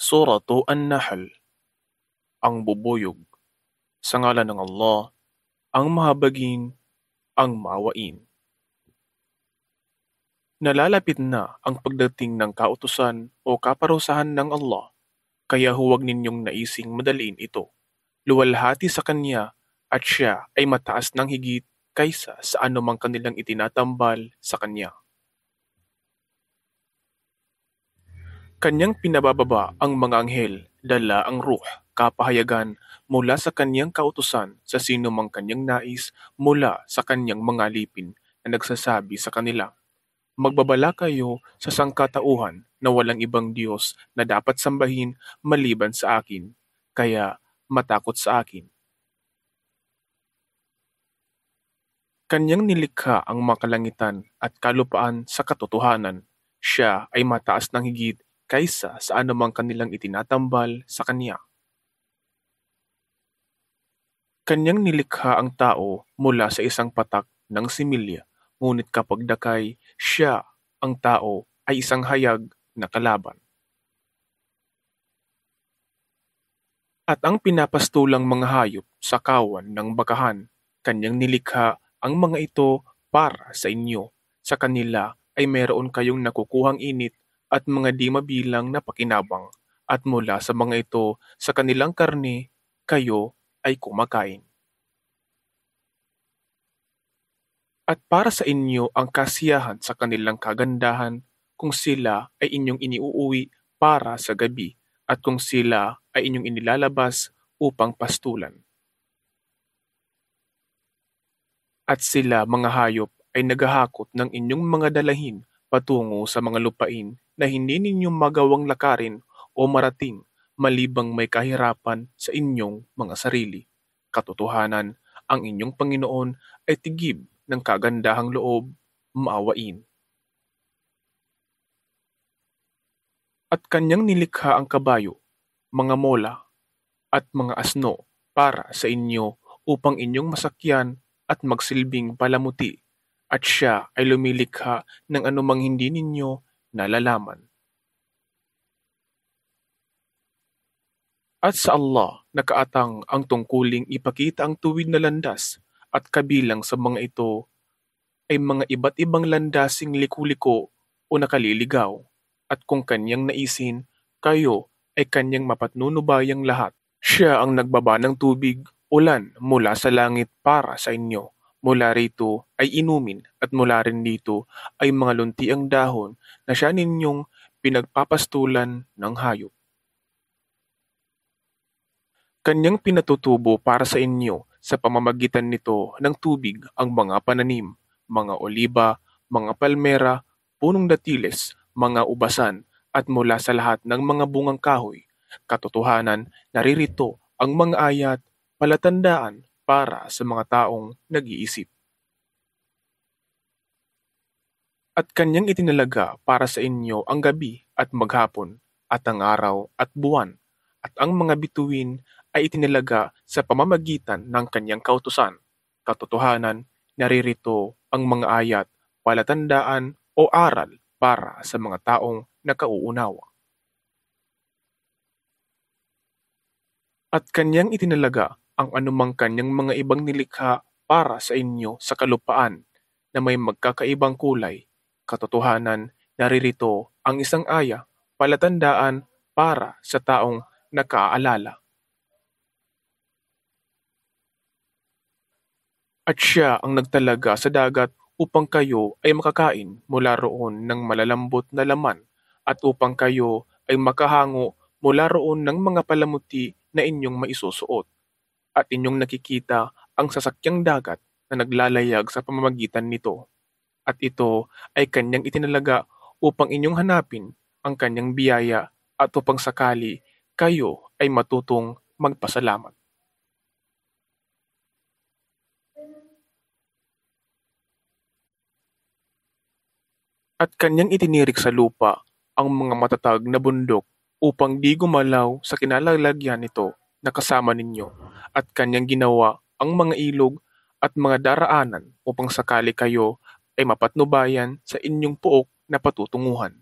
Suratu An-Nahl, ang bubuyog. Sa ngalan ng Allah, ang mahabagin, ang maawain. Nalalapit na ang pagdating ng kautusan o kaparusahan ng Allah, kaya huwag ninyong naising madaliin ito. Luwalhati sa Kanya at Siya ay mataas ng higit kaysa sa anumang kanilang itinatambal sa Kanya. Kanyang pinabababa ang mga anghel, dala ang ruh, kapahayagan mula sa kanyang kautusan sa sino mang kanyang nais mula sa kanyang mga alipin na nagsasabi sa kanila, magbabala kayo sa sangkatauhan na walang ibang Diyos na dapat sambahin maliban sa akin, kaya matakot sa akin. Kanyang nilikha ang mga kalangitan at kalupaan sa katotohanan. Siya ay mataas ng higit kaysa sa anumang kanilang itinatambal sa Kanya. Kanyang nilikha ang tao mula sa isang patak ng similya, ngunit kapag dakay, siya, ang tao, ay isang hayag na kalaban. At ang pinapastulang mga hayop sa kawan ng bakahan, kanyang nilikha ang mga ito para sa inyo. Sa kanila ay meron kayong nakukuhang init at mga di mabilang na pakinabang, at mula sa mga ito sa kanilang karne, kayo ay kumakain. At para sa inyo ang kasiyahan sa kanilang kagandahan kung sila ay inyong iniuuwi para sa gabi at kung sila ay inyong inilalabas upang pastulan. At sila mga hayop ay naghahakot ng inyong mga dalahin patungo sa mga lupain na hindi ninyo magawang lakarin o marating malibang may kahirapan sa inyong mga sarili. Katotohanan, ang inyong Panginoon ay tigib ng kagandahang loob, maawain. At kanyang nilikha ang kabayo, mga mola, at mga asno para sa inyo upang inyong masakyan at magsilbing palamuti, at siya ay lumilikha ng anumang hindi ninyo nalalaman. At sa Allah nakaatang ang tungkuling ipakita ang tuwid na landas, at kabilang sa mga ito ay mga iba't ibang landasing liku-liko o nakaliligaw, at kung kanyang naisin, kayo ay kanyang mapatnunubayang lahat. Siya ang nagbaba ng tubig, ulan mula sa langit para sa inyo. Mula rito ay inumin at mula rin dito ay mga luntiang dahon na siya ninyong pinagpapastulan ng hayop. Kanyang pinatutubo para sa inyo sa pamamagitan nito ng tubig ang mga pananim, mga oliba, mga palmera, punong datiles, mga ubasan, at mula sa lahat ng mga bungang kahoy. Katotohanan, naririto ang mga ayat, palatandaan para sa mga taong nag-iisip. At kanyang itinalaga para sa inyo ang gabi at maghapon, at ang araw at buwan, at ang mga bituin ay itinalaga sa pamamagitan ng kanyang kautusan. Katotohanan, naririto ang mga ayat, palatandaan o aral para sa mga taong nakauunawa. At kanyang itinalaga ang anumang kanyang mga ibang nilikha para sa inyo sa kalupaan na may magkakaibang kulay. Katotohanan, naririto ang isang aya, palatandaan para sa taong nakaalala. At siya ang nagtalaga sa dagat upang kayo ay makakain mula roon ng malalambot na laman, at upang kayo ay makahango mula roon ng mga palamuti na inyong maisusuot. At inyong nakikita ang sasakyang dagat na naglalayag sa pamamagitan nito. At ito ay kanyang itinalaga upang inyong hanapin ang kanyang biyaya at upang sakali kayo ay matutong magpasalamat. At kanyang itinirik sa lupa ang mga matatag na bundok upang di gumalaw sa kinalalagyan nito na kasama ninyo, at kanyang ginawa ang mga ilog at mga daraanan upang sakali kayo ay mapatnubayan sa inyong puok na patutunguhan.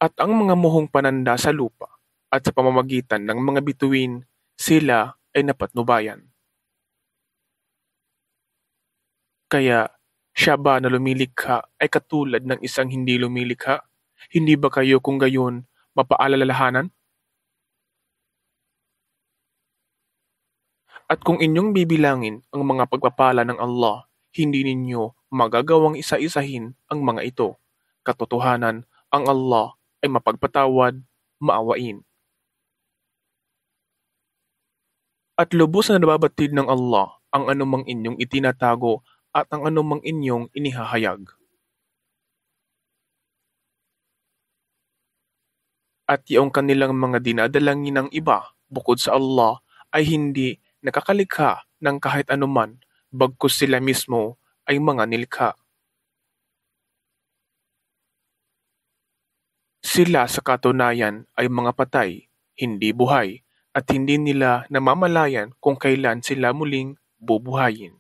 At ang mga muhong pananda sa lupa at sa pamamagitan ng mga bituin, sila ay napatnubayan. Kaya siya ba na lumilikha ay katulad ng isang hindi lumilikha? Hindi ba kayo kung gayon mapaalalahanan? At kung inyong bibilangin ang mga pagpapala ng Allah, hindi ninyo magagawang isa-isahin ang mga ito. Katotohanan, ang Allah ay mapagpatawad, maawain. At lubos na nababatid ng Allah ang anumang inyong itinatago at ang anumang inyong inihahayag. At iyong kanilang mga dinadalangin ng iba bukod sa Allah ay hindi nakakalikha ng kahit anuman bagkus sila mismo ay mga nilikha. Sila sa katunayan ay mga patay, hindi buhay, at hindi nila namamalayan kung kailan sila muling bubuhayin.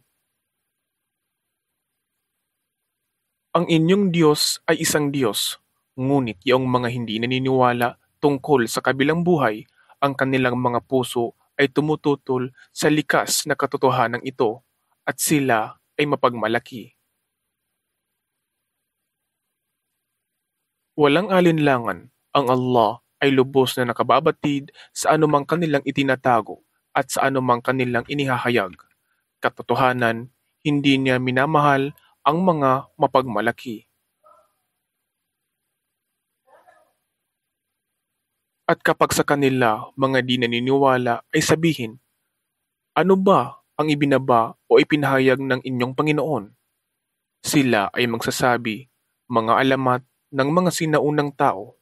Ang inyong Diyos ay isang Diyos, ngunit iyong mga hindi naniniwala tungkol sa kabilang buhay, ang kanilang mga puso ay tumututol sa likas na katotohanan ito, at sila ay mapagmalaki. Walang alinlangan, ang Allah ay lubos na nakababatid sa anumang kanilang itinatago at sa anumang kanilang inihahayag. Katotohanan, hindi niya minamahal ang mga mapagmalaki. At kapag sa kanila mga di naniniwala ay sabihin, ano ba ang ibinaba o ipinahayag ng inyong Panginoon? Sila ay magsasabi, mga alamat ng mga sinaunang tao,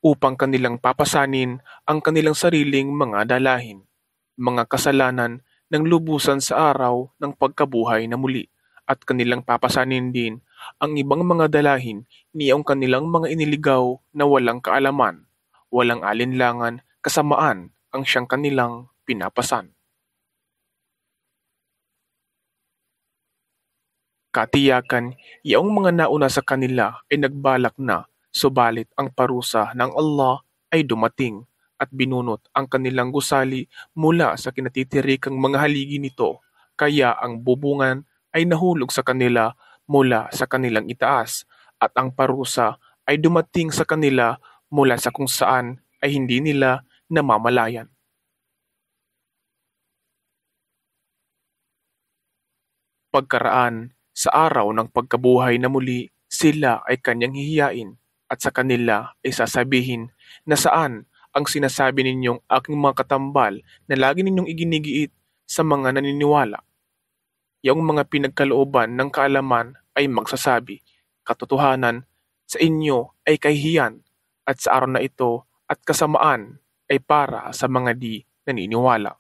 upang kanilang papasanin ang kanilang sariling mga dalahin, mga kasalanan ng lubusan sa araw ng pagkabuhay na muli, at kanilang papasanin din ang ibang mga dalahin niyong kanilang mga iniligaw na walang kaalaman, walang alinlangan, kasamaan ang siyang kanilang pinapasan. Katiyakan, iyong mga nauna sa kanila ay nagbalak na, subalit ang parusa ng Allah ay dumating at binunot ang kanilang gusali mula sa kinatitirikang mga haligi nito, kaya ang bubungan ay nahulog sa kanila mula sa kanilang itaas, at ang parusa ay dumating sa kanila mula sa kung saan ay hindi nila namamalayan. Pagkaraan sa araw ng pagkabuhay na muli, sila ay kanyang hihiyain, at sa kanila ay sasabihin, nasaan ang sinasabi ninyong aking mga katambal na lagi ninyong iginigiit sa mga naniniwala? Yung mga pinagkalooban ng kaalaman ay magsasabi, katotohanan, sa inyo ay kahihiyan, at sa araw na ito at kasamaan ay para sa mga di naniniwala.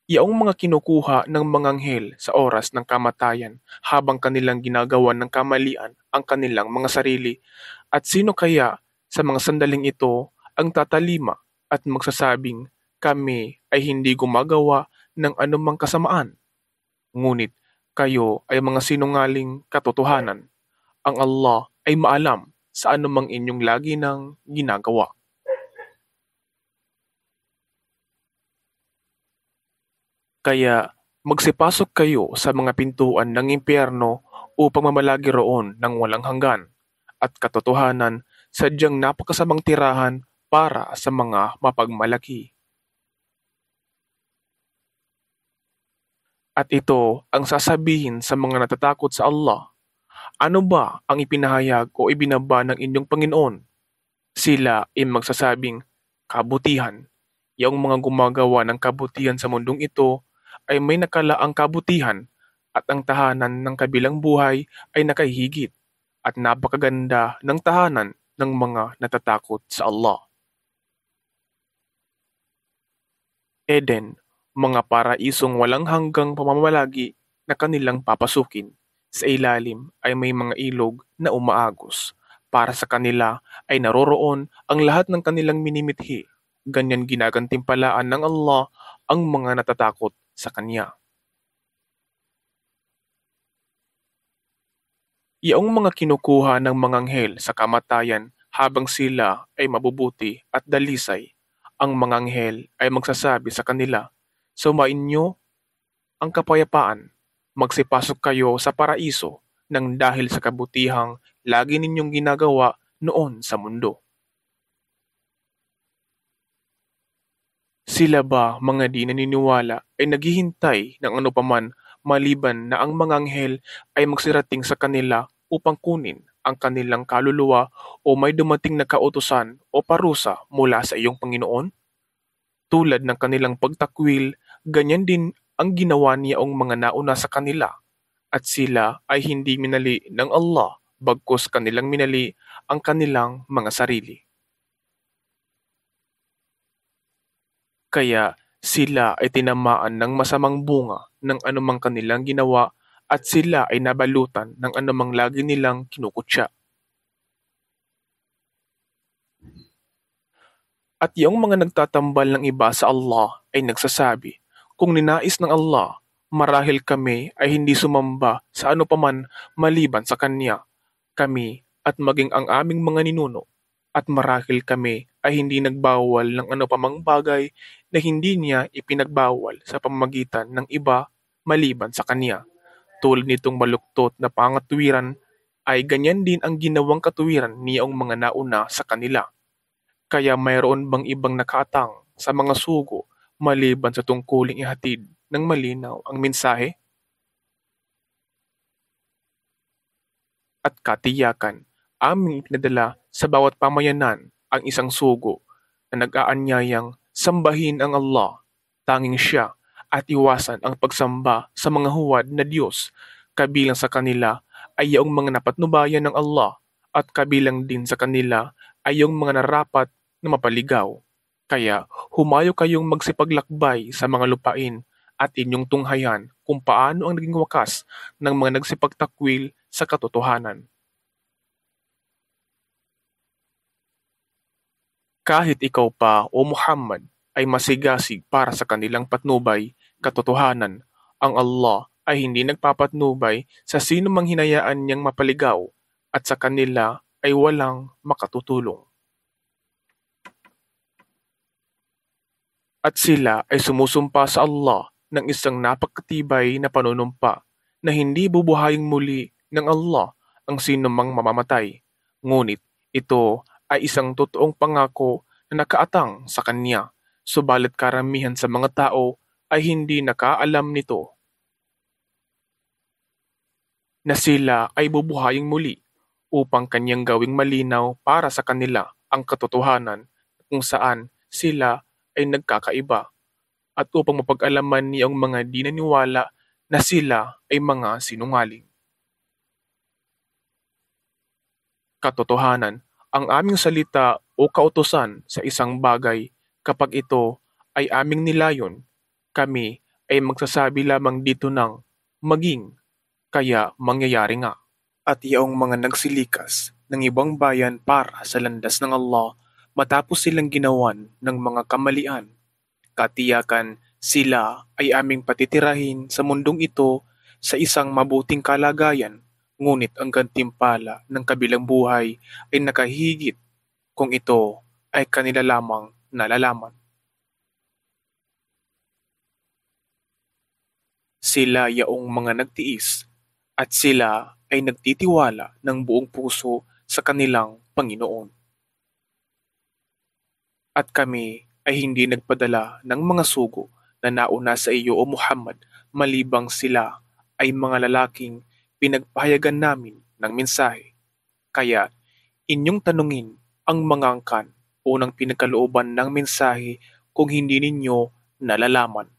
Yaong mga kinukuha ng mga anghel sa oras ng kamatayan habang kanilang ginagawan ng kamalian ang kanilang mga sarili, at sino kaya sa mga sandaling ito ang tatalima at magsasabing, kami ay hindi gumagawa ng anumang kasamaan? Ngunit kayo ay mga sinungaling katotohanan. Ang Allah ay maalam sa anumang inyong lagi ng ginagawa. Kaya magsipasok kayo sa mga pintuan ng impyerno upang mamalagi roon ng walang hanggan, at katotohanan, sadyang napakasamang tirahan para sa mga mapagmalaki. At ito ang sasabihin sa mga natatakot sa Allah, ano ba ang ipinahayag o ibinaba ng inyong Panginoon? Sila ay magsasabing, kabutihan. Yung mga gumagawa ng kabutihan sa mundong ito ay may nakalaang kabutihan, at ang tahanan ng kabilang buhay ay nakahigit at napakaganda ng tahanan ng mga natatakot sa Allah. Eden, mga paraisong walang hanggang pamamalagi na kanilang papasukin. Sa ilalim ay may mga ilog na umaagos. Para sa kanila ay naroroon ang lahat ng kanilang minimithi. Ganyan ginagantimpalaan ng Allah ang mga natatakot sa Kanya. Yaong mga kinukuha ng mga anghel sa kamatayan habang sila ay mabubuti at dalisay, ang mga anghel ay magsasabi sa kanila, "Sumainyo ang kapayapaan, magsipasok kayo sa paraiso nang dahil sa kabutihang lagi ninyong ginagawa noon sa mundo." Sila ba, mga di naniniwala, ay naghihintay ng anupaman maliban na ang mga anghel ay magsirating sa kanila upang kunin ang kanilang kaluluwa o may dumating na kautusan o parusa mula sa iyong Panginoon? Tulad ng kanilang pagtakwil, ganyan din ang ginawa niyaong mga nauna sa kanila at sila ay hindi minali ng Allah bagkus kanilang minali ang kanilang mga sarili. Kaya sila ay tinamaan ng masamang bunga ng anumang kanilang ginawa at sila ay nabalutan ng anumang lagi nilang kinukutya. At yung mga nagtatambal ng iba sa Allah ay nagsasabi, kung ninais ng Allah, marahil kami ay hindi sumamba sa ano paman maliban sa Kanya, kami at maging ang aming mga ninuno, at marahil kami ay hindi nagbawal ng ano pamang bagay na hindi niya ipinagbawal sa pamamagitan ng iba maliban sa Kanya. Tulad nitong baluktot na pangatwiran ay ganyan din ang ginawang katuwiran niyong mga nauna sa kanila. Kaya mayroon bang ibang nakaatang sa mga sugo maliban sa tungkuling ihatid ng malinaw ang mensahe at katiyakan? Aming ipinadala sa bawat pamayanan ang isang sugo na nag-aanyayang sambahin ang Allah, tanging Siya, at iwasan ang pagsamba sa mga huwad na Diyos. Kabilang sa kanila ay yung mga napatnubayan ng Allah at kabilang din sa kanila ay yung mga narapat na mapaligaw. Kaya humayo kayong magsipaglakbay sa mga lupain at inyong tunghayan kung paano ang naging wakas ng mga nagsipagtakwil sa katotohanan. Kahit ikaw pa o Muhammad ay masigasig para sa kanilang patnubay, katotohanan, ang Allah ay hindi nagpapatnubay sa sino mang hinayaan niyang mapaligaw at sa kanila ay walang makatutulong. At sila ay sumusumpa sa Allah ng isang napakatibay na panunumpa na hindi bubuhayin muli ng Allah ang sino mang mamamatay. Ngunit ito ay isang totoong pangako na nakaatang sa Kanya, subalit karamihan sa mga tao ay hindi nakaalam nito na sila ay bubuhayin muli upang Kanyang gawing malinaw para sa kanila ang katotohanan kung saan sila ay nagkakaiba at upang mapag-alaman niyang mga di naniwala na sila ay mga sinungaling. Katotohanan, ang aming salita o kautusan sa isang bagay kapag ito ay aming nilayon, kami ay magsasabi lamang dito ng maging, kaya mangyayari nga. At yaong mga nagsilikas ng ibang bayan para sa landas ng Allah matapos silang ginawan ng mga kamalian, katiyakan sila ay aming patitirahin sa mundong ito sa isang mabuting kalagayan, ngunit ang gantimpala ng kabilang buhay ay nakahigit kung ito ay kanila lamang nalalaman. Sila yaong mga nagtiis at sila ay nagtitiwala ng buong puso sa kanilang Panginoon. At kami ay hindi nagpadala ng mga sugo na nauna sa iyo o Muhammad malibang sila ay mga lalaking pinagpahayagan namin ng mensahe. Kaya inyong tanungin ang mga angkan o ng pinagkalooban ng mensahe kung hindi ninyo nalalaman.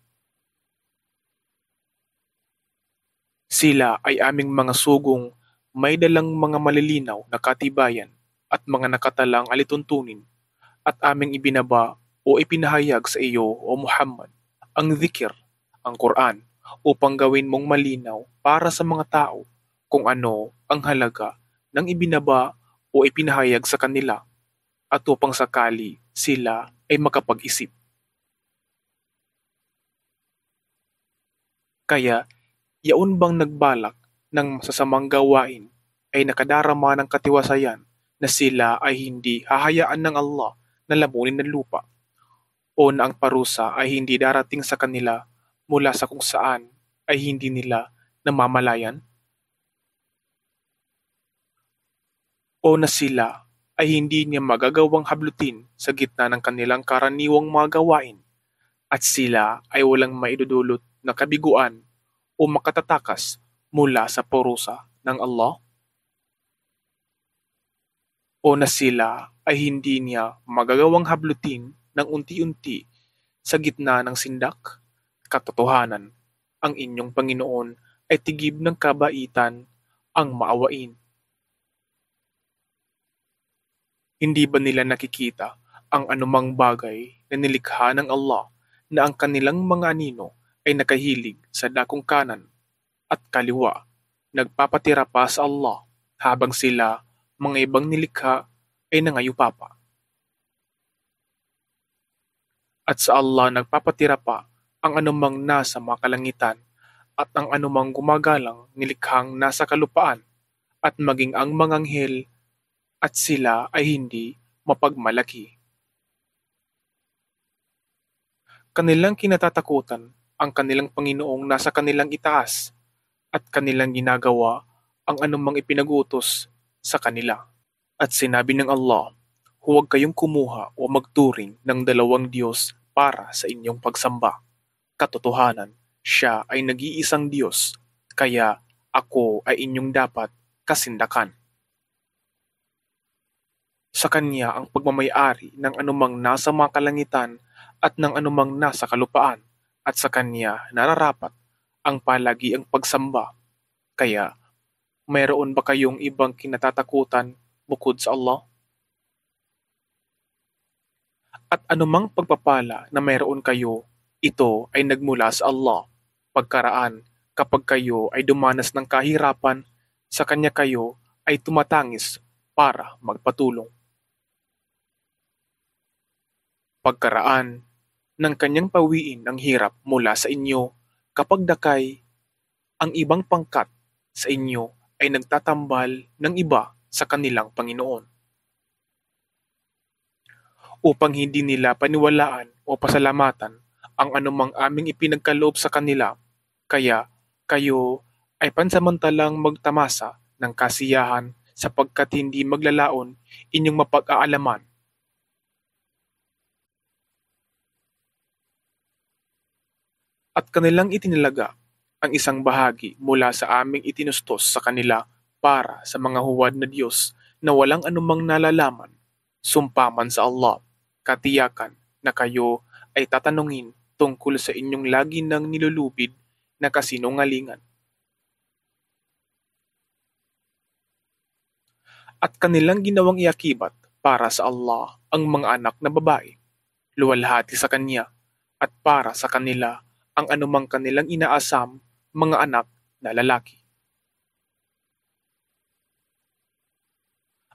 Sila ay aming mga sugong may dalang mga malilinaw na katibayan at mga nakatalang alituntunin at aming ibinaba o ipinahayag sa iyo o Muhammad ang zikir, ang Quran, upang gawin mong malinaw para sa mga tao kung ano ang halaga ng ibinaba o ipinahayag sa kanila at upang sakali sila ay makapag-isip. Kaya yaon bang nagbalak ng masasamang gawain ay nakadarama ng katiwasayan na sila ay hindi hahayaan ng Allah na lamunin ng lupa o na ang parusa ay hindi darating sa kanila mula sa kung saan ay hindi nila namamalayan o na sila ay hindi niya magagawang hablutin sa gitna ng kanilang karaniwang mga gawain at sila ay walang maidudulot na kabiguan o makatatakas mula sa parusa ng Allah o na sila ay hindi niya magagawang hablutin ng unti-unti sa gitna ng sindak? Katotohanan, ang inyong Panginoon ay tigib ng kabaitan ang maawain. Hindi ba nila nakikita ang anumang bagay na nilikha ng Allah na ang kanilang mga anino ay nakahilig sa dakong kanan at kaliwa, nagpapatira pa sa Allah habang sila, mga ibang nilikha, ay nangayupapa. At sa Allah nagpapatira pa ang anumang nasa mga kalangitan at ang anumang gumagalang nilikhang nasa kalupaan at maging ang mga anghel at sila ay hindi mapagmalaki. Kanilang kinatatakutan ang kanilang Panginoong nasa kanilang itaas at kanilang ginagawa ang anumang ipinag-utos sa kanila. At sinabi ng Allah, huwag kayong kumuha o magturing ng dalawang Diyos para sa inyong pagsamba. Katotohanan, siya ay nag-iisang Diyos, kaya ako ay inyong dapat kasindakan. Sa Kanya ang pagmamayari ng anumang nasa mga kalangitan at ng anumang nasa kalupaan, at sa Kanya nararapat ang palagiang pagsamba. Kaya, mayroon ba kayong ibang kinatatakutan bukod sa Allah? At anumang pagpapala na mayroon kayo, ito ay nagmula sa Allah. Pagkaraan, kapag kayo ay dumanas ng kahirapan, sa Kanya kayo ay tumatangis para magpatulong. Pagkaraan, ng Kanyang pawiin ang hirap mula sa inyo, kapag dakay, ang ibang pangkat sa inyo ay nagtatambal ng iba sa kanilang Panginoon, upang hindi nila paniwalaan o pasalamatan ang anumang aming ipinagkaloob sa kanila, kaya kayo ay pansamantalang magtamasa ng kasiyahan sapagkat hindi maglalaon inyong mapag-aalaman. At kanilang itinalaga ang isang bahagi mula sa aming itinustos sa kanila para sa mga huwad na Diyos na walang anumang nalalaman, sumpaman sa Allah, katiyakan na kayo ay tatanungin tungkol sa inyong lagi ng nilulubid na kasinungalingan. At kanilang ginawang iakibat para sa Allah ang mga anak na babae, luwalhati sa Kanya, at para sa kanila ang anumang kanilang inaasam mga anak na lalaki.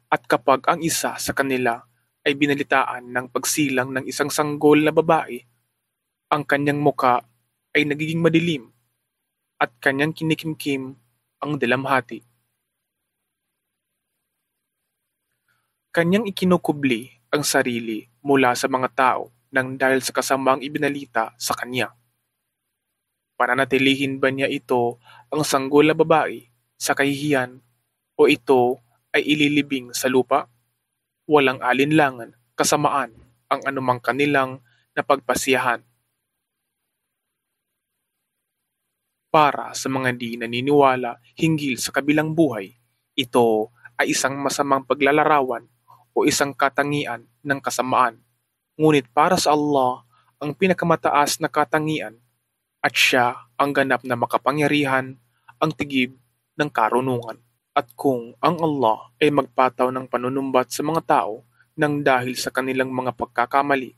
At kapag ang isa sa kanila ay binalitaan ng pagsilang ng isang sanggol na babae, ang kanyang muka ay nagiging madilim at kanyang kinikimkim ang dalamhati. Kanyang ikinukubli ang sarili mula sa mga tao nang dahil sa kasamang ibinalita sa kanya. Pananatilihin ba niya ito ang sanggol na babae sa kahihiyan o ito ay ililibing sa lupa? Walang alinlangan, kasamaan ang anumang kanilang napagpasiyahan. Para sa mga di naniniwala hinggil sa kabilang buhay, ito ay isang masamang paglalarawan o isang katangian ng kasamaan. Ngunit para sa Allah, ang pinakamataas na katangian at siya ang ganap na makapangyarihan, ang tigib ng karunungan. At kung ang Allah ay magpataw ng panunumbat sa mga tao nang dahil sa kanilang mga pagkakamali,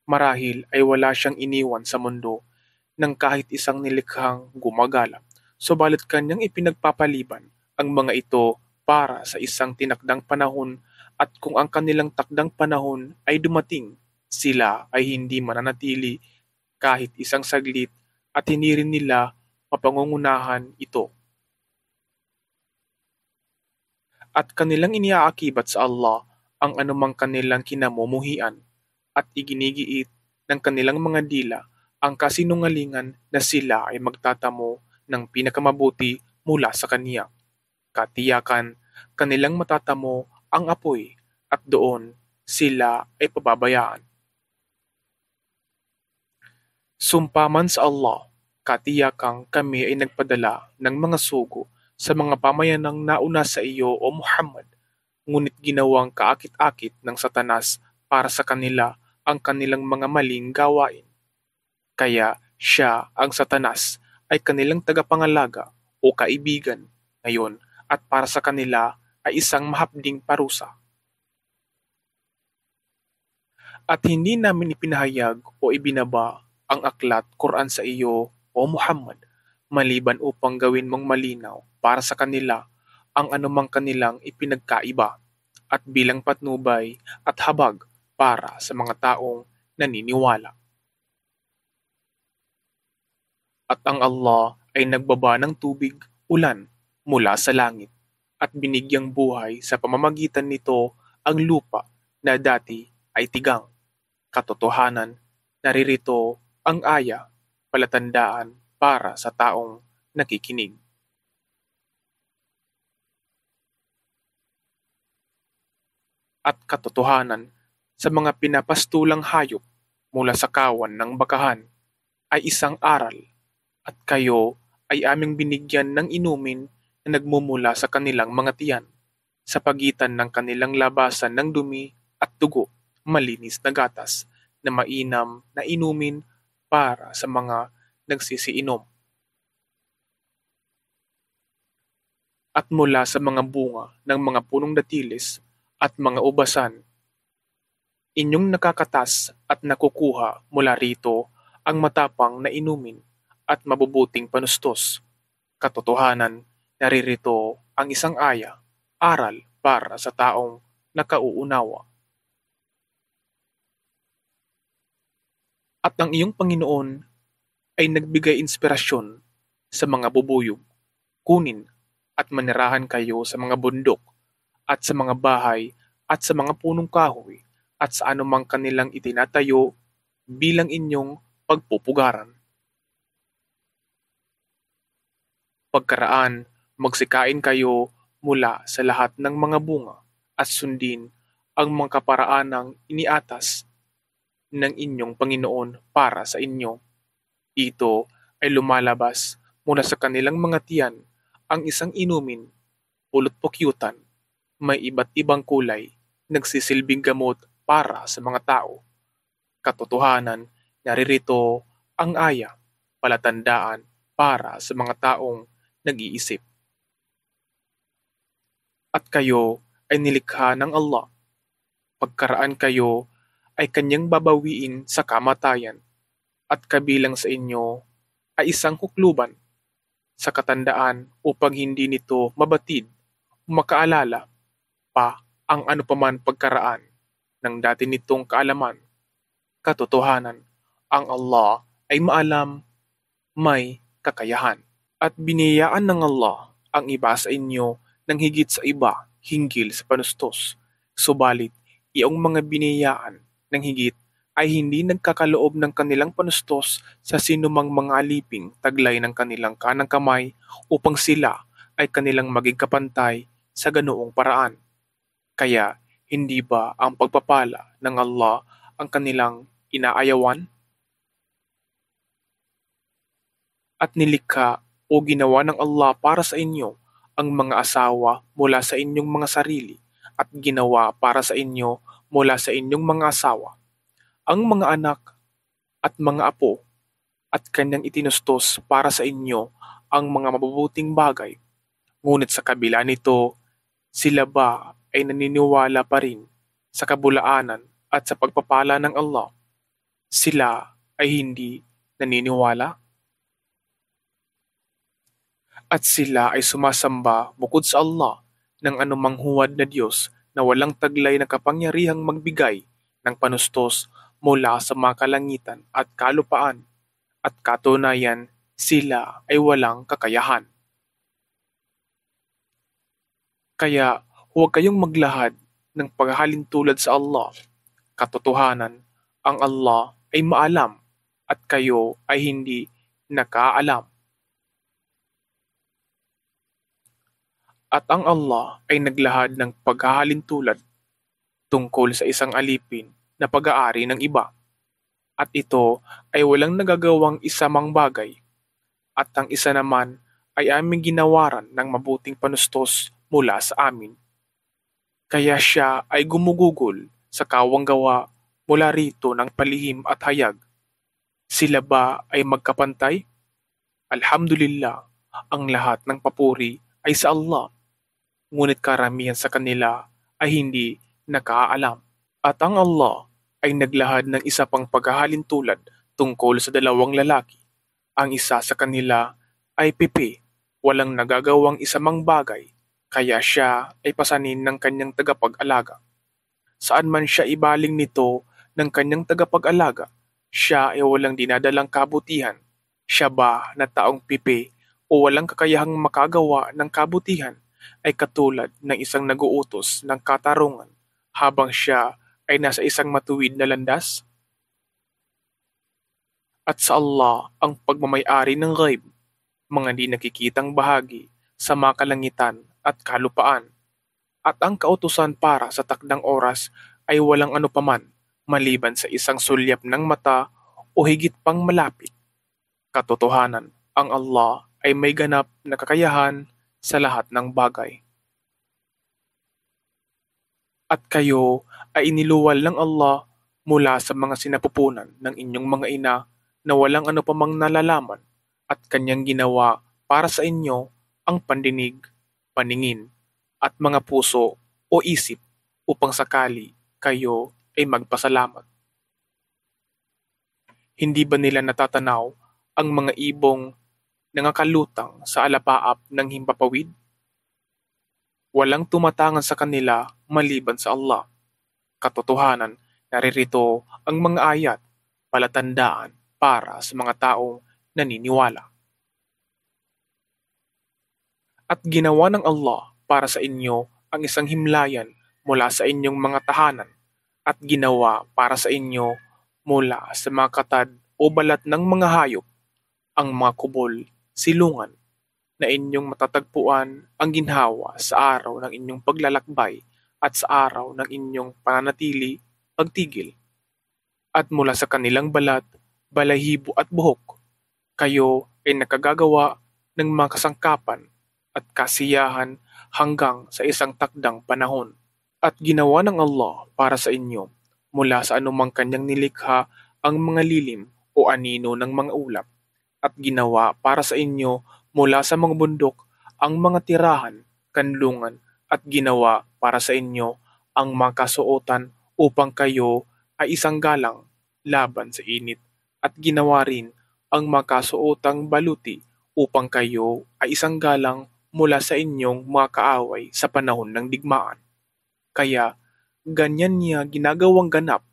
marahil ay wala siyang iniwan sa mundo ng kahit isang nilikhang gumagala. Subalit kanyang ipinagpapaliban ang mga ito para sa isang tinakdang panahon, at kung ang kanilang takdang panahon ay dumating, sila ay hindi mananatili kahit isang saglit at hindi rin nila mapangungunahan ito. at kanilang iniaakibat sa Allah ang anumang kanilang kinamumuhian at iginigiit ng kanilang mga dila ang kasinungalingan na sila ay magtatamo ng pinakamabuti mula sa Kaniya. Katiyakan, kanilang matatamo ang apoy at doon sila ay pababayaan. Sumpa man sa Allah, katiyakang kami ay nagpadala ng mga sugo sa mga pamayanang nauna sa iyo o Muhammad, ngunit ginawang kaakit-akit ng Satanas para sa kanila ang kanilang mga maling gawain. Kaya siya, ang Satanas, ay kanilang tagapangalaga o kaibigan ngayon at para sa kanila ay isang mahapding parusa. At hindi namin ipinahayag o ibinaba ang aklat Quran sa iyo o Muhammad maliban upang gawin mong malinaw para sa kanila ang anumang kanilang ipinagkaiba at bilang patnubay at habag para sa mga taong naniniwala. At ang Allah ay nagbaba ng tubig, ulan mula sa langit at binigyang buhay sa pamamagitan nito ang lupa na dati ay tigang. Katotohanan, naririto ang aya, palatandaan para sa taong nakikinig. At katotohanan, sa mga pinapastulang hayop mula sa kawan ng bakahan ay isang aral at kayo ay aming binigyan ng inumin na nagmumula sa kanilang mga tiyan sa pagitan ng kanilang labasan ng dumi at dugo, malinis na gatas na mainam na inumin para sa mga nagsisiinom. At mula sa mga bunga ng mga punong datilis at mga ubasan, inyong nakakatas at nakukuha mula rito ang matapang na inumin at mabubuting panustos. Katotohanan, naririto ang isang aya, aral para sa taong nakauunawa. At ang iyong Panginoon ay nagbigay inspirasyon sa mga bubuyog, kunin at manirahan kayo sa mga bundok at sa mga bahay at sa mga punong kahoy at sa anumang kanilang itinatayo bilang inyong pagpupugaran. Pagkaraan, magsikain kayo mula sa lahat ng mga bunga at sundin ang mga kaparaanang iniatas ng inyong Panginoon para sa inyo. Dito ay lumalabas mula sa kanilang mga tiyan ang isang inumin, pulot pukyutan, may iba't ibang kulay, nagsisilbing gamot para sa mga tao. Katotohanan, naririto ang aya, palatandaan para sa mga taong nag-iisip. At kayo ay nilikha ng Allah. Pagkaraan kayo ay kanyang babawiin sa kamatayan at kabilang sa inyo ay isang hukluban sa katandaan upang hindi nito mabatid o makaalala pa ang anupaman pagkaraan ng dati nitong kaalaman. Katotohanan, ang Allah ay maalam, may kakayahan. At biniyaan ng Allah ang iba sa inyo ng higit sa iba hinggil sa panustos. Subalit, iyong mga biniyaan ng higit ay hindi nagkakaloob ng kanilang panustos sa sinumang mga aliping taglay ng kanilang kanang kamay upang sila ay kanilang maging kapantay sa ganoong paraan. Kaya, hindi ba ang pagpapala ng Allah ang kanilang inaayawan? At nilikha o ginawa ng Allah para sa inyo ang mga asawa mula sa inyong mga sarili at ginawa para sa inyo mula sa inyong mga asawa ang mga anak at mga apo at kanyang itinustos para sa inyo ang mga mabubuting bagay. Ngunit sa kabila nito, sila ba ay naniniwala pa rin sa kabulaanan at sa pagpapala ng Allah? Sila ay hindi naniniwala? At sila ay sumasamba bukod sa Allah ng anumang huwad na Diyos na walang taglay na kapangyarihang magbigay ng panustos mula sa mga kalangitan at kalupaan, at katunayan sila ay walang kakayahan. Kaya Huwag kayong maglahad ng paghahalin tulad sa Allah. Katotohanan, ang Allah ay maalam at kayo ay hindi nakaalam. At ang Allah ay naglahad ng paghahalin tulad tungkol sa isang alipin na pag-aari ng iba. At ito ay walang nagagawang isa mang bagay. At ang isa naman ay aming ginawaran ng mabuting panustos mula sa amin. Kaya siya ay gumugugol sa kawang gawa mula rito ng palihim at hayag. Sila ba ay magkapantay? Alhamdulillah, ang lahat ng papuri ay sa Allah. Ngunit karamihan sa kanila ay hindi nakaalam. At ang Allah ay naglahad ng isa pang paghahalin tulad tungkol sa dalawang lalaki. Ang isa sa kanila ay pipi, walang nagagawang isa mang bagay, kaya siya ay pasanin ng kanyang tagapag-alaga. Saan man siya ibaling nito ng kanyang tagapag-alaga, siya ay walang dinadalang kabutihan. Siya ba na taong pipi o walang kakayahang makagawa ng kabutihan ay katulad ng isang naguutos ng katarungan habang siya ay nasa isang matuwid na landas? At sa Allah ang pagmamayari ng ghaib, mga di nakikitang bahagi sa mga kalangitan at kalupaan. At ang kautusan para sa takdang oras ay walang ano paman maliban sa isang sulyap ng mata o higit pang malapit. Katotohanan, ang Allah ay may ganap na kakayahan sa lahat ng bagay. At kayo ay iniluwal ng Allah mula sa mga sinapupunan ng inyong mga ina na walang ano pamang nalalaman at kanyang ginawa para sa inyo ang pandinig, paningin, at mga puso o isip upang sakali kayo ay magpasalamat. Hindi ba nila natatanaw ang mga ibong nangakalutang sa alapaap ng himpapawid? Walang tumatangan sa kanila maliban sa Allah. Katotohanan, naririto ang mga ayat, palatandaan para sa mga taong naniniwala. At ginawa ng Allah para sa inyo ang isang himlayan mula sa inyong mga tahanan at ginawa para sa inyo mula sa mga katad o balat ng mga hayop ang mga kubol, silungan na inyong matatagpuan ang ginhawa sa araw ng inyong paglalakbay at sa araw ng inyong pananatili, pagtigil. At mula sa kanilang balat, balahibo at buhok, kayo ay nakagagawa ng mga kasangkapan at kasiyahan hanggang sa isang takdang panahon. At ginawa ng Allah para sa inyo mula sa anumang kanyang nilikha ang mga lilim o anino ng mga ulap. At ginawa para sa inyo mula sa mga bundok ang mga tirahan, kanlungan at ginawa para sa inyo ang mga kasuotan upang kayo ay isang galang laban sa init at ginawa rin ang mga kasuotang baluti upang kayo ay isang galang mula sa inyong mga kaaway sa panahon ng digmaan. Kaya ganyan niya ginagawang ganap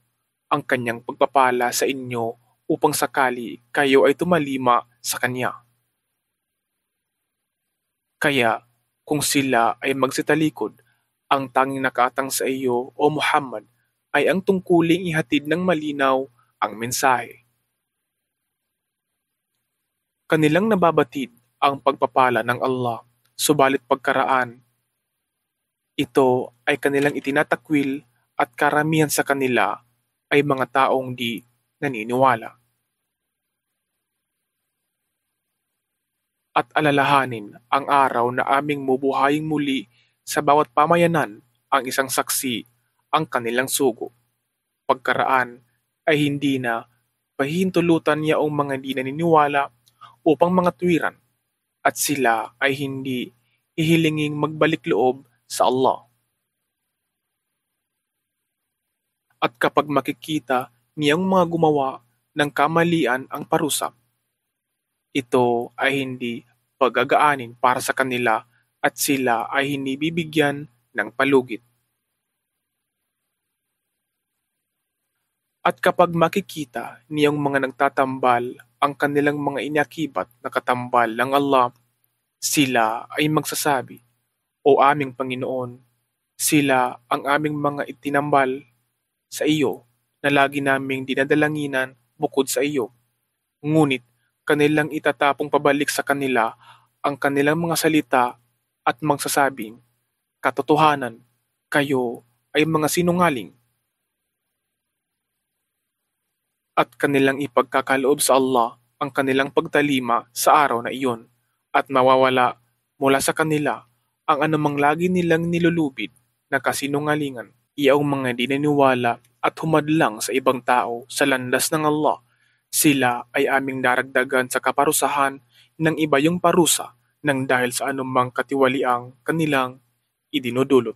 ang kanyang pagpapala sa inyo upang sakali kayo ay tumalima sa kanya. Kaya kung sila ay magsitalikod, ang tanging nakaatang sa iyo o Muhammad ay ang tungkuling ihatid ng malinaw ang mensahe. Kanilang nababatid ang pagpapala ng Allah, subalit pagkaraan, ito ay kanilang itinatakwil at karamihan sa kanila ay mga taong di naniniwala. At alalahanin ang araw na aming mubuhaying muli sa bawat pamayanan ang isang saksi ang kanilang sugo. Pagkaraan ay hindi na pahihintulutan yaong mga di naniniwala upang mga tuwiran at sila ay hindi ihilinging magbalik loob sa Allah. At kapag makikita niyang mga gumawa ng kamalian ang parusa, ito ay hindi pagagaanin para sa kanila at sila ay hindi bibigyan ng palugit. At kapag makikita niyang mga nagtatambal ang kanilang mga inakibat na katambal ng Allah, sila ay magsasabi, O aming Panginoon, Sila ang aming mga itinambal sa iyo na lagi naming dinadalanginan bukod sa iyo. Ngunit kanilang itatapong pabalik sa kanila ang kanilang mga salita at magsasabing, katotohanan, kayo ay mga sinungaling. At kanilang ipagkakaloob sa Allah ang kanilang pagtalima sa araw na iyon at mawawala mula sa kanila ang anumang lagi nilang nilulubid na kasinungalingan. Iyaong mga di naniniwala at humadlang sa ibang tao sa landas ng Allah, sila ay aming daragdagan sa kaparusahan ng iba yung parusa nang dahil sa anumang katiwaliang kanilang idinudulot.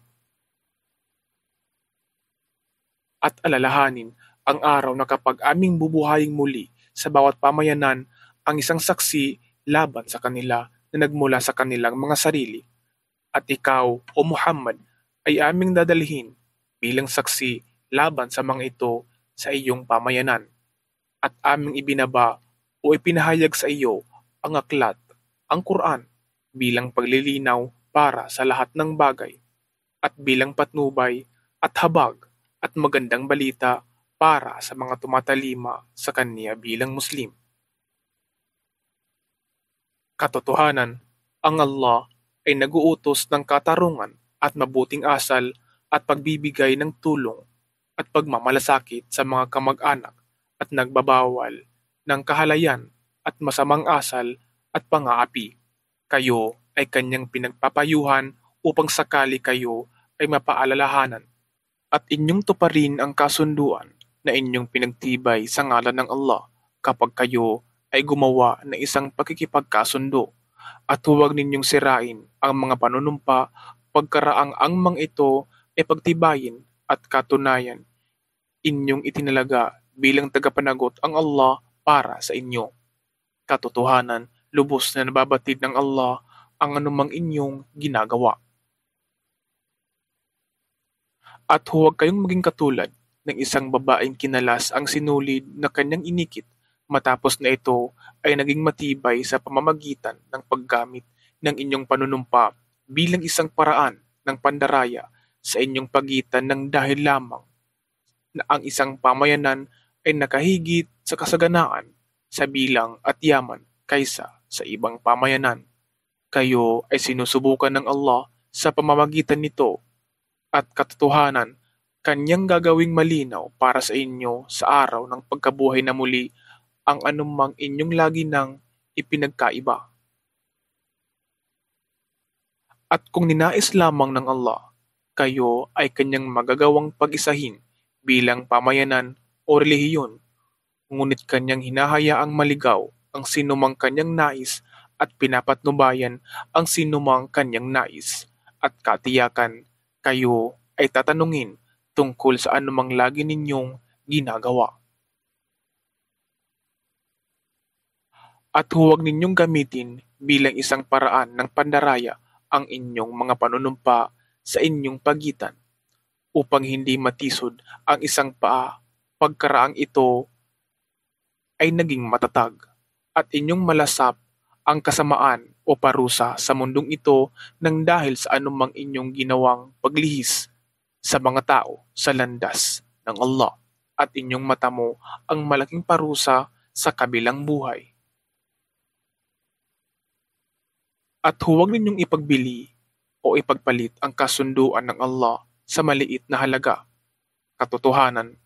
At alalahanin ang araw na kapag aming bubuhayin muli sa bawat pamayanan ang isang saksi laban sa kanila na nagmula sa kanilang mga sarili. At ikaw, o Muhammad, ay aming dadalhin bilang saksi laban sa mga ito sa iyong pamayanan. At aming ibinaba o ipinahayag sa iyo ang aklat, ang Quran, bilang paglilinaw para sa lahat ng bagay at bilang patnubay at habag at magandang balita para sa mga tumatalima sa kanya bilang Muslim. Katotohanan, ang Allah ay naguutos ng katarungan at mabuting asal at pagbibigay ng tulong at pagmamalasakit sa mga kamag-anak at nagbabawal ng kahalayan at masamang asal at pang-aapi. Kayo ay kanyang pinagpapayuhan upang sakali kayo ay mapaalalahanan at inyong tuparin ang kasunduan na inyong pinagtibay sa ngalan ng Allah kapag kayo ay gumawa ng isang pagkikipagkasundo at huwag ninyong sirain ang mga panunumpa pagkaraang ang mga ito ay pagtibayin at katunayan inyong itinalaga bilang tagapanagot ang Allah para sa inyo. Katotohanan, lubos na nababatid ng Allah ang anumang inyong ginagawa. At huwag kayong maging katulad ng isang babaeng kinalas ang sinulid na kanyang inikit matapos na ito ay naging matibay sa pamamagitan ng paggamit ng inyong panunumpa bilang isang paraan ng pandaraya sa inyong pagitan ng dahil lamang na ang isang pamayanan ay nakahigit sa kasaganaan sa bilang at yaman kaysa sa ibang pamayanan. Kayo ay sinusubukan ng Allah sa pamamagitan nito at katotohanan, kanyang gagawing malinaw para sa inyo sa araw ng pagkabuhay na muli ang anumang inyong lagi nang ipinagkaiba. At kung ninais lamang ng Allah, kayo ay kanyang magagawang pag-isahin bilang pamayanan o relihiyon, ngunit kanyang hinahayaang maligaw ang sinumang kanyang nais at pinapatnubayan ang sinumang kanyang nais. At katiyakan, kayo ay tatanungin tungkol sa anumang lagi ninyong ginagawa. At huwag ninyong gamitin bilang isang paraan ng pandaraya ang inyong mga panunumpa sa inyong pagitan upang hindi matisod ang isang paa pagkaraang ito ay naging matatag at inyong malasap ang kasamaan o parusa sa mundong ito nang dahil sa anumang inyong ginawang paglihis sa mga tao sa landas ng Allah at inyong matamo ang malaking parusa sa kabilang buhay. At huwag ninyong ipagbili o ipagpalit ang kasunduan ng Allah sa maliit na halaga. Katotohanan,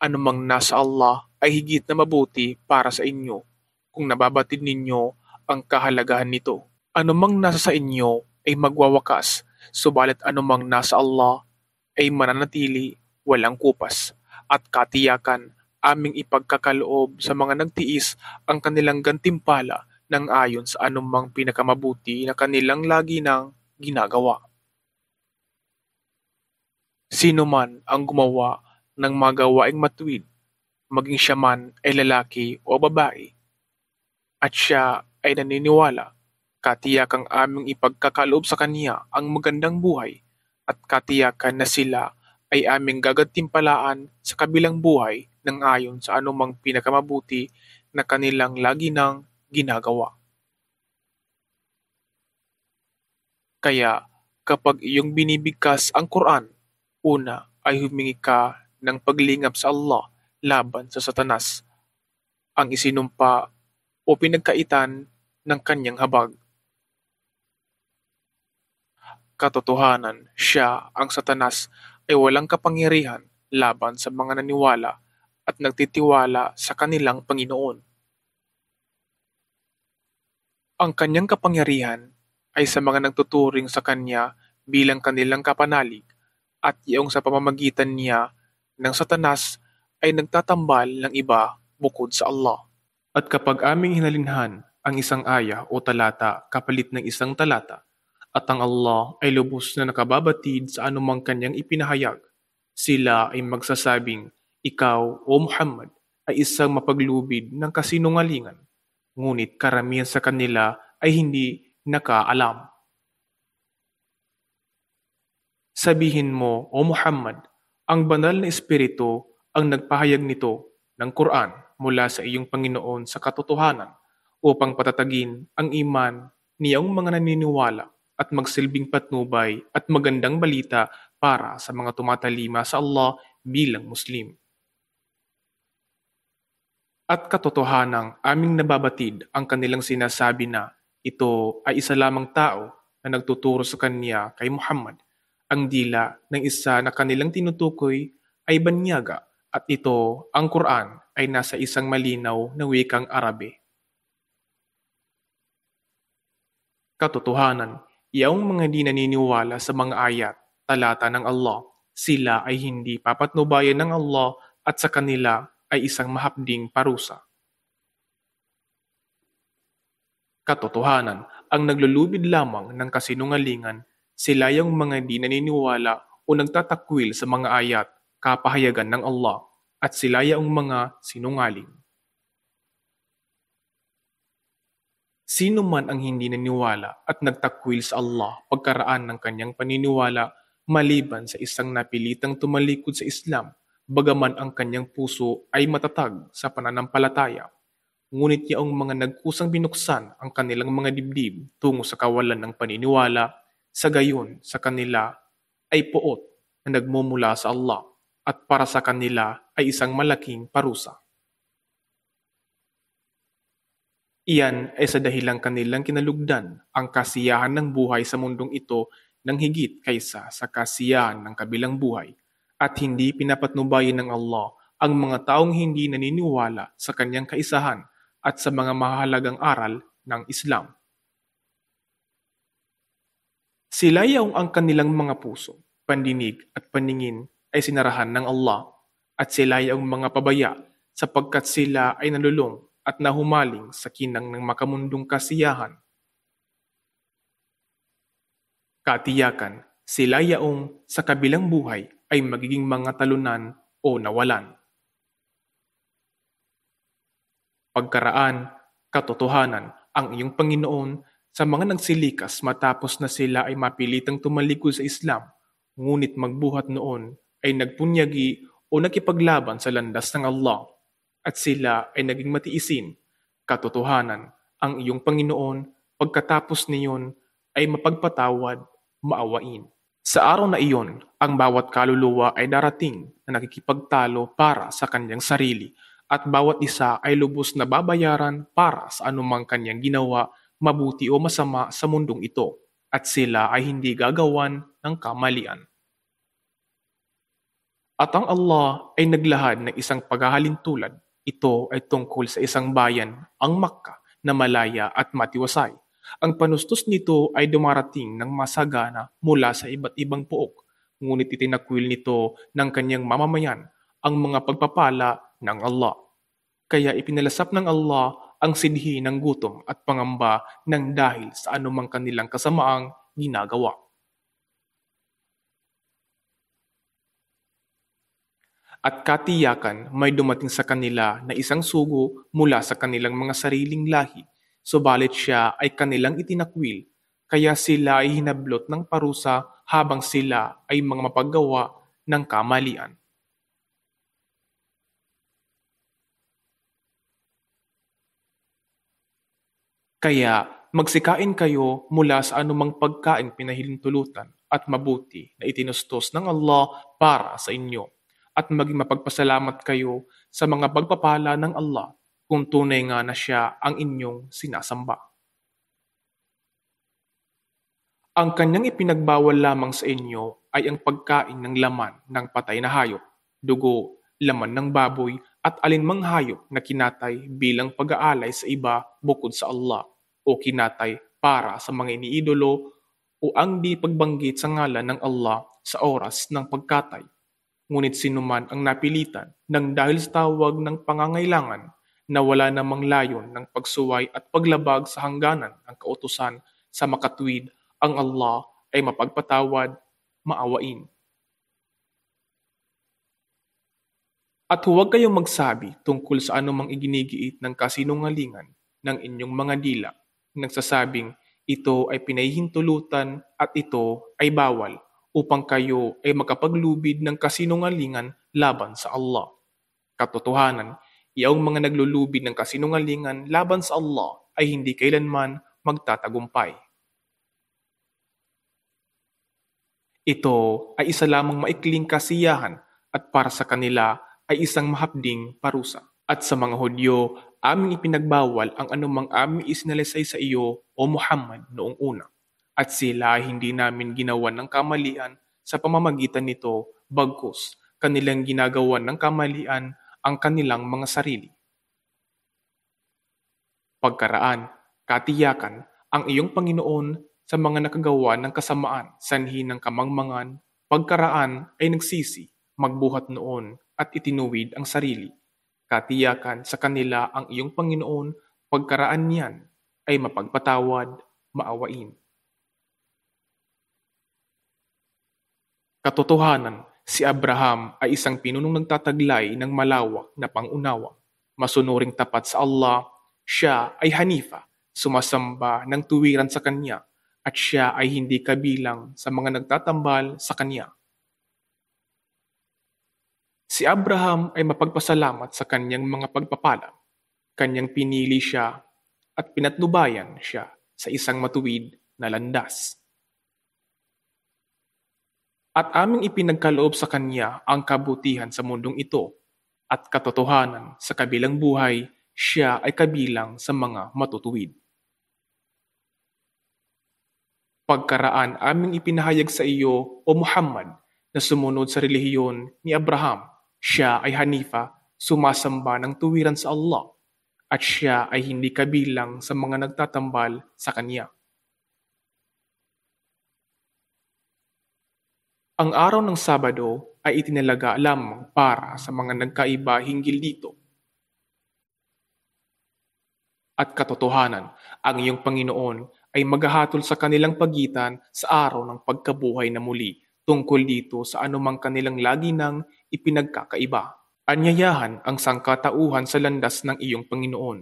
anumang nasa Allah ay higit na mabuti para sa inyo kung nababatid ninyo ang kahalagahan nito. Anumang nasa sa inyo ay magwawakas, subalit anumang nasa Allah ay mananatili walang kupas. At katiyakan, aming ipagkakaloob sa mga nagtiis ang kanilang gantimpala ng ayon sa anumang pinakamabuti na kanilang lagi nang ginagawa. Sino man ang gumawa ng mga gawaing matuwid, maging siya man ay lalaki o babae, at siya ay naniniwala, katiyakang aming ipagkakaloob sa kaniya ang magandang buhay, at katiyakan na sila ay aming gagantimpalaan sa kabilang buhay ng ayon sa anumang pinakamabuti na kanilang lagi nang ginagawa. Kaya Kapag iyong binibigkas ang Quran, una ay humingi ka ng paglingap sa Allah laban sa Satanas, ang isinumpa o pinagkaitan ng kanyang habag. Katotohanan, siya, ang Satanas, ay walang kapangyarihan laban sa mga naniwala at nagtitiwala sa kanilang Panginoon. Ang kanyang kapangyarihan ay sa mga nagtuturing sa kanya bilang kanilang kapanalig at iyong sa pamamagitan niya ng Satanas ay nagtatambal ng iba bukod sa Allah. At kapag aming hinalinhan ang isang aya o talata kapalit ng isang talata, at ang Allah ay lubos na nakababatid sa anumang kanyang ipinahayag, sila ay magsasabing, ikaw, O Muhammad, ay isang mapaglubid ng kasinungalingan. Ngunit karamihan sa kanila ay hindi nakaalam. Sabihin mo, O Muhammad, ang banal na espiritu ang nagpahayag nito ng Quran mula sa iyong Panginoon sa katotohanan upang patatagin ang iman niyang mga naniniwala at magsilbing patnubay at magandang balita para sa mga tumatalima sa Allah bilang Muslim. At katotohanang aming nababatid ang kanilang sinasabi na ito ay isa lamang tao na nagtuturo sa kanya kay Muhammad. Ang dila ng isa na kanilang tinutukoy ay banyaga at ito, ang Quran, ay nasa isang malinaw na wikang Arabe. Katotohanan, iyong mga di naniniwala sa mga ayat, talata ng Allah, sila ay hindi papatnubayan ng Allah at sa kanila ay isang mahapding parusa. Katotohanan, ang naglulubid lamang ng kasinungalingan, sila yung mga di naniniwala o nagtatakwil sa mga ayat, kapahayagan ng Allah, at sila yung mga sinungaling. Sino man ang hindi naniwala at nagtakwil sa Allah pagkaraan ng kanyang paniniwala maliban sa isang napilitang tumalikod sa Islam, bagaman ang kanyang puso ay matatag sa pananampalataya. Ngunit yaong mga nagkusang binuksan ang kanilang mga dibdib tungo sa kawalan ng paniniwala, sa gayon sa kanila ay puot na nagmumula sa Allah at para sa kanila ay isang malaking parusa. Iyan ay sa dahilang kanilang kinalugdan ang kasiyahan ng buhay sa mundong ito ng higit kaysa sa kasiyahan ng kabilang buhay at hindi pinapatnubayan ng Allah ang mga taong hindi naniniwala sa kanyang kaisahan at sa mga mahalagang aral ng Islam. Sila yaong ang kanilang mga puso, pandinig at paningin ay sinarahan ng Allah at sila yaong mga pabaya sapagkat sila ay nalulong at nahumaling sa kinang ng makamundong kasiyahan. Katiyakan, sila yaong sa kabilang buhay ay magiging mga talunan o nawalan. Pagkaraan, katotohanan, ang iyong Panginoon sa mga nagsilikas matapos na sila ay mapilitang tumalikod sa Islam, ngunit magbuhat noon ay nagpunyagi o nakipaglaban sa landas ng Allah at sila ay naging matiisin. Katotohanan, ang iyong Panginoon pagkatapos niyon ay mapagpatawad, maawain. Sa araw na iyon, ang bawat kaluluwa ay darating na nakikipagtalo para sa kanyang sarili at bawat isa ay lubos na babayaran para sa anumang kanyang ginawa, mabuti o masama sa mundong ito, at sila ay hindi gagawan ng kamalian. At ang Allah ay naglahad ng isang paghahalintulad. Ito ay tungkol sa isang bayan, ang Makkah, na malaya at matiwasay. Ang panustos nito ay dumarating ng masagana mula sa iba't ibang pook, ngunit itinakwil nito ng kanyang mamamayan ang mga pagpapala ng Allah. Kaya ipinalasap ng Allah ang sidhi ng gutom at pangamba ng dahil sa anumang kanilang kasamaang ginagawa. At katiyakan may dumating sa kanila na isang sugo mula sa kanilang mga sariling lahi, subalit siya ay kanilang itinakwil, kaya sila ay hinablot ng parusa habang sila ay mga mapaggawa ng kamalian. Kaya Magsikain kayo mula sa anumang pagkain pinahintulutan at mabuti na itinustos ng Allah para sa inyo. At maging mapagpasalamat kayo sa mga pagpapala ng Allah kung tunay nga na siya ang inyong sinasamba. Ang kanyang ipinagbawal lamang sa inyo ay ang pagkain ng laman ng patay na hayop, dugo, laman ng baboy at alinmang hayop na kinatay bilang pag-aalay sa iba bukod sa Allah o kinatay para sa mga iniidolo o ang di pagbanggit sa ngalan ng Allah sa oras ng pagkatay. Ngunit sinuman ang napilitan ng dahil sa tawag ng pangangailangan na wala namang layon ng pagsuway at paglabag sa hangganan ng kautusan sa makatwid, ang Allah ay mapagpatawad, maawain. At huwag kayong magsabi tungkol sa anumang iginigiit ng kasinungalingan ng inyong mga dila, nagsasabing ito ay pinahihintulutan at ito ay bawal upang kayo ay makapaglubid ng kasinungalingan laban sa Allah. Katotohanan, iyong mga naglulubid ng kasinungalingan laban sa Allah ay hindi kailanman magtatagumpay. Ito ay isa lamang maikling kasiyahan at para sa kanila ay isang mahapding parusa. At sa mga Hudyo, aming ipinagbawal ang anumang aming isinalaysay sa iyo o Muhammad noong una. At sila ay hindi namin ginawan ng kamalian sa pamamagitan nito, bagkus kanilang ginagawan ng kamalian ang kanilang mga sarili. Pagkaraan, katiyakan, ang iyong Panginoon sa mga nakagawa ng kasamaan, sanhi ng kamangmangan, pagkaraan ay nagsisi, magbuhat noon at itinuwid ang sarili. Katiyakan sa kanila ang iyong Panginoon, pagkaraan niyan ay mapagpatawad, maawain. Katotohanan, si Abraham ay isang pinunong nagtataglay ng malawak na pangunawa. Masunuring tapat sa Allah, siya ay Hanifa, sumasamba ng tuwiran sa Kanya, at siya ay hindi kabilang sa mga nagtatambal sa Kanya. Si Abraham ay mapagpasalamat sa kanyang mga pagpapala. Kanyang pinili siya at pinatnubayan siya sa isang matuwid na landas. At aming ipinagkaloob sa kanya ang kabutihan sa mundong ito at katotohanan sa kabilang buhay, siya ay kabilang sa mga matutuwid. Pagkaraan aming ipinahayag sa iyo, O Muhammad, na sumunod sa relihiyon ni Abraham. Siya ay Hanifa, sumasamba ng tuwiran sa Allah, at siya ay hindi kabilang sa mga nagtatambal sa Kanya. Ang araw ng Sabado ay itinalaga lamang para sa mga nagkaiba hinggil dito. At katotohanan, ang iyong Panginoon ay maghahatol sa kanilang pagitan sa araw ng pagkabuhay na muli tungkol dito sa anumang kanilang lagi nang ipinagkakaiba. Anyayahan ang sangkatauhan sa landas ng iyong Panginoon,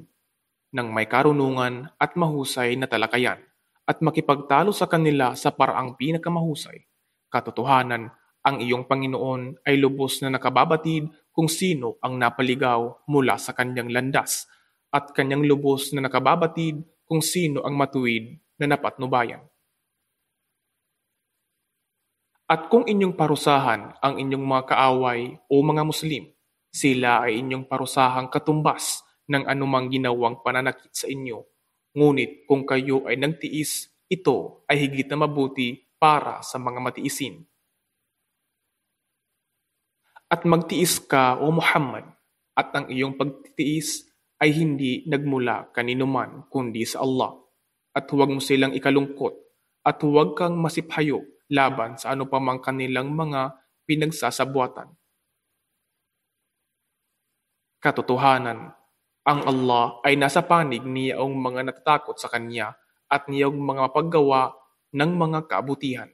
ng may karunungan at mahusay na talakayan, at makipagtalo sa kanila sa paraang pinakamahusay. Katotohanan, ang iyong Panginoon ay lubos na nakababatid kung sino ang napaligaw mula sa kanyang landas, at kanyang lubos na nakababatid kung sino ang matuwid na napatnubayan. At kung inyong parusahan ang inyong mga kaaway o mga Muslim, sila ay inyong parusahang katumbas ng anumang ginawang pananakit sa inyo. Ngunit kung kayo ay nagtiis, ito ay higit na mabuti para sa mga matiisin. At magtiis ka, O Muhammad, at ang iyong pagtitiis ay hindi nagmula kaninuman kundi sa Allah. At huwag mo silang ikalungkot at huwag kang masiphayo laban sa ano pa mang kanilang mga pinagsasabuatan. Katotohanan, ang Allah ay nasa panig niyaong mga natatakot sa Kanya at niyang mga mapaggawa ng mga kabutihan.